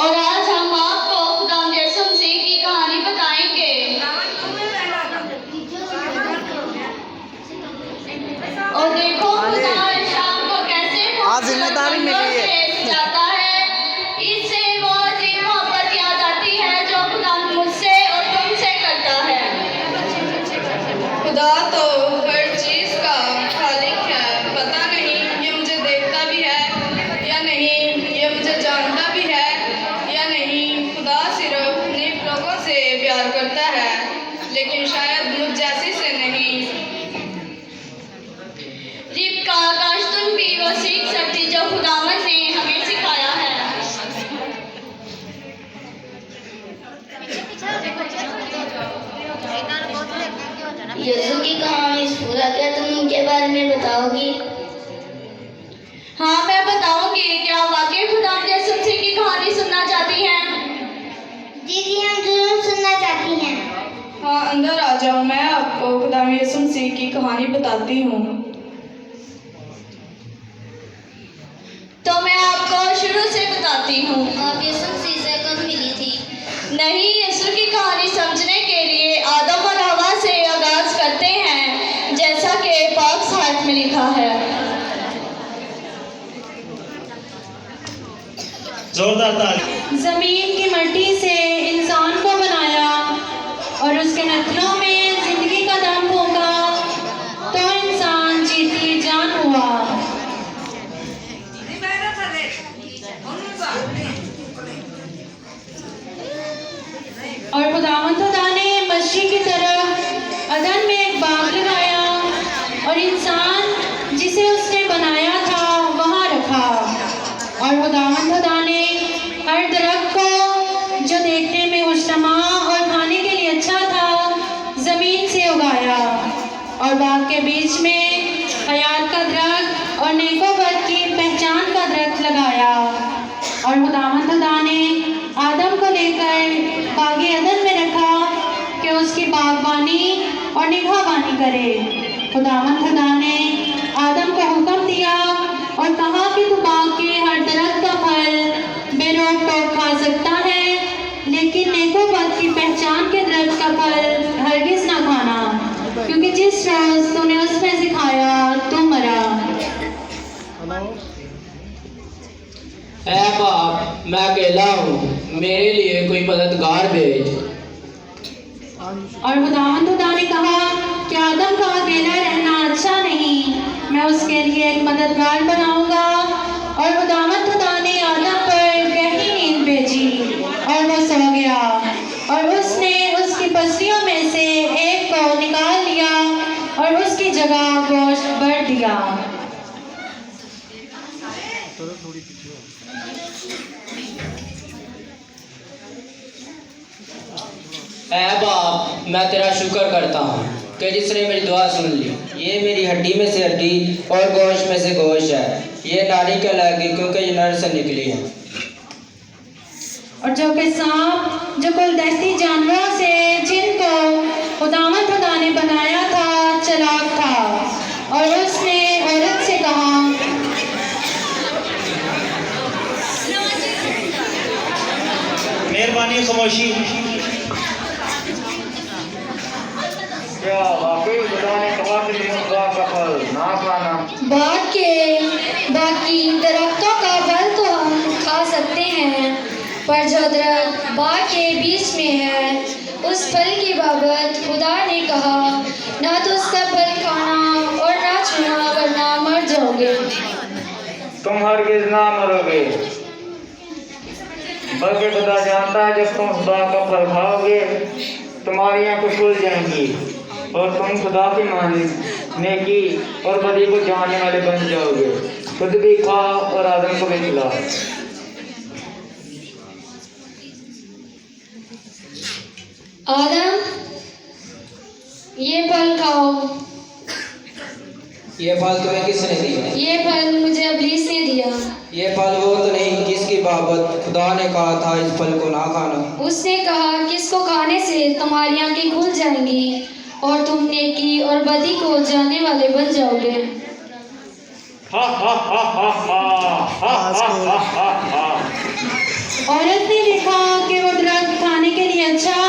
और आज हम आपको खुदा यसुम मसीह की कहानी बताएंगे। और देखो खुदा शाम को कैसे जिम्मेदारी मिली है जाता है। इससे वो जी मोहब्बत याद आती है जो खुदा मुझसे और तुमसे करता है। खुदा तो हर चीज का खालिक है। पता नहीं ये मुझे देखता भी है या नहीं, ये मुझे जानता भी है या नहीं। खुदा सिर्फ नेक लोगों से प्यार करता है, लेकिन शायद मुझ जैसी से नहीं। रिबका काश तुम भी वो सीख सकती जो खुदावंद ने हमें सिखाया है। यीशु की कहानी पूरा क्या तुम उनके बारे में बताओगी? हाँ, मैं बताऊंगी। क्या वाकई खुदा यसुम मसीह की कहानी सुनना चाहती हैं? जी हम जरूर सुनना चाहती हैं। हाँ, अंदर आ जाओ, मैं आपको खुदा यसुम मसीह की कहानी बताती हूँ। तो मैं आपको शुरू से बताती हूँ। आप यीशु मसीह से कब मिली थी? नहीं, यीशु की कहानी समझने के लिए आदम और हवा से आगाज करते हैं, जैसा कि पाक साहिब में लिखा है। जोरदार ताली। जमीन की मिट्टी से इंसान को बनाया और उसके नथनों में जिंदगी का दम फूंका, तो इंसान जीती जान हुआ। और खुदावंद खुदा ने मस्जिद की तरफ अदन में एक बाग लगाया और इंसान जिसे उसने बनाया था वहाँ रखा। और खुदावंद खुदा ने हर दरख्त को जो देखने में खुशनुमा और खाने के लिए अच्छा था जमीन से उगाया, और बाग के बीच में हयात का दरख्त और नेकोबद की पहचान का दरख्त लगाया। और खुदावंद खुदा ने आदम को लेकर बागे अदन में रखा कि उसकी बागबानी और निगहबानी करे। खुदावंद खुदा ने आदम को हुक्म दिया और कहा कि तू बाग के हर दरख्त का फल बेरोक टोक खा सकता है, लेकिन नेकोबद की पहचान के दरख्त का फल हरगिज ना खाना, क्योंकि जिस रोज तूने उसमें से खाया तू मरा। ऐ बाप, मैं अकेला हूँ, मेरे लिए कोई मददगार भेज। और खुदावंद खुदा ने कहा कि आदम का अकेला रहना अच्छा नहीं, मैं उसके लिए एक मददगार बनाऊंगा। और खुदावंद खुदा ने आदम पर गहरी नींद भेजी और वो सो गया। और उसने उसकी पसलियों में से एक को निकाल लिया और उसकी जगह गोश्त भर दिया। ऐ बाप, मैं तेरा शुक्र करता हूँ कि जिसने मेरी दुआ सुन ली। ये मेरी हड्डी में से हड्डी और गोश्त में से गोश्त है। ये नारी कहलाएगी क्योंकि ये नर से निकली है। और जो कि सांप, जो कुल दहती जानवरों से जिनको खुदावंद खुदा ने बनाया था, चालाक था। और उसने औरत से कहा, मेहरबानी, खामोशी। क्या वाकई खुदा ने कहा कि तुम बाग का फल ना खाना? बाग के बाकी दरख्तों का फल तो हम खा सकते हैं, पर जो दरख्त बाग के बीच में है उस फल की बाबत खुदा ने कहा, ना तो उसका फल खाना और ना छूना, वरना मर जाओगे। तुम हरगिज ना मरोगे, बल्कि खुदा जानता है जब तुम खुदा का फल खाओगे तुम्हारी आंखें खुल जाएंगी और तुम खुदा की नेकी और बदी को जानने वाले बन जाओगे। खुद भी खा और आदम को भी खिला। आदम, ये फल खाओ। ये फल तुम्हें किसने दिया? ये फल मुझे इब्लीस ने दिया। ये फल वो तो नहीं जिसकी बाबत खुदा ने कहा था इस फल को ना खाना। उसने कहा कि इसको खाने से तुम्हारी आंखें खुल जाएंगी और तुम नेकी और बदी को जानने वाले बन जाओगे। औरत ने देखा कि वो दरख्त खाने के लिए अच्छा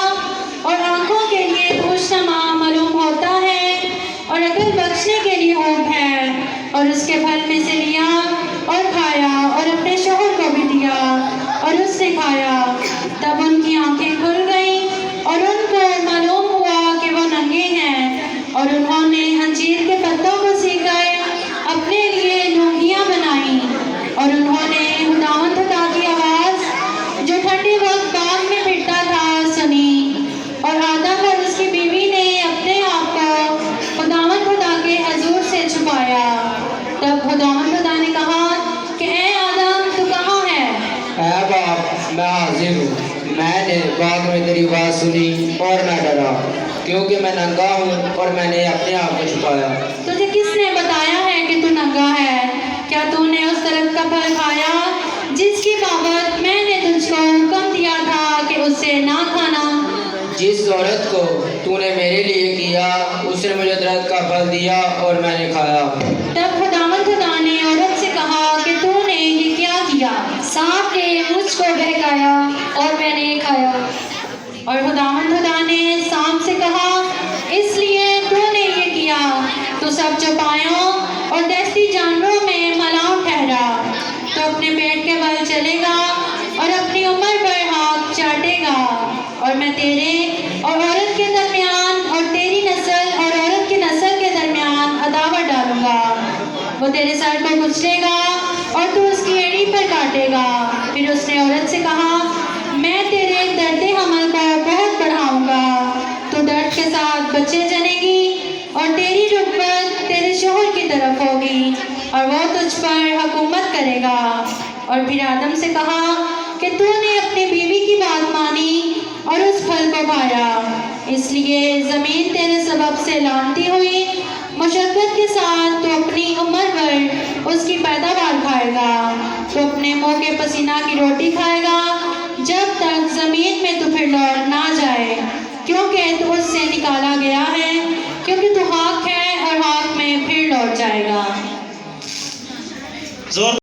और आंखों के लिए खुशनुमा मालूम होता है और अकल बख्शने के लिए ऊब है, और उसके फल में से लिया और खाया और अपने शौहर को भी दिया और उसने खाया। तब उनकी आंखें खुल गईं और उनको मालूम हुआ कि वो नंगे हैं, और उन्होंने अंजीर के पत्तों को सीकर अपने लिए लुंगियां बनाई, और उन्होंने खुदावंद खुदा की आवाज़ जो ठंडे वक्त बाग में फिरता था सुनी, और आदम और उसकी बीवी ने अपने आप को खुदावंद खुदा के हजूर से छुपाया। तब खुदावंद खुदा ने कहा कि ऐ आदम तू कहाँ है? ऐ बाप, मैं हाजिर हूँ। मैंने बाग में तेरी आवाज़ सुनी और मैं डरा, क्योंकि मैं नंगा हूँ और मैंने अपने आप को छुपाया। तुझे किसने बताया है कि तू नंगा है? क्या तूने उस दरख्त का फल खाया जिसकी बाबत मैंने तुझको हुक्म दिया था कि उससे ना खाना? जिस औरत को तूने मेरे लिए किया उसने मुझे दरख्त का फल दिया और मैंने खाया। तब खुदावंद खुदा ने औरत से कहा कि तूने ये क्या किया? सांप ने मुझको बहकाया और मैंने खाया। और खुदावंद खुदा ने सांप से कहा, इसलिए तूने ये किया तो सब चौपायों और दहती जानवरों में मलाव ठहरा, तो अपने पेट के बल चलेगा और अपनी उम्र पर हाथ चाटेगा, और मैं तेरे और औरत के दरमियान और तेरी नस्ल और औरत की नस्ल के दरमियान अदावत डालूंगा। वो तेरे सर को कुचलेगा और तू उसकी एड़ी पर काटेगा। फिर उसने औरत से कहा, मैं तेरे दर्द हमल को बहुत बढ़ाऊंगा, तो दर्द के साथ बच्चे जनेगी और तेरी रुकबत तेरे शौहर की तरफ होगी और वो तुझ पर हुकूमत करेगा। और फिर आदम से कहा कि तूने अपनी बीवी की बात मानी और उस फल को खाया, इसलिए ज़मीन तेरे सबब से लानती हुई। मशक्क़त के साथ तो अपनी उम्र भर उसकी पैदावार खाएगा, तो अपने मुँह के पसीना की रोटी खाएगा जब तक ज़मीन में तू फिर लौट ना जाए, क्योंकि तू उससे निकाला गया है, क्योंकि तू हाक है और हाक में फिर लौट जाएगा। जोर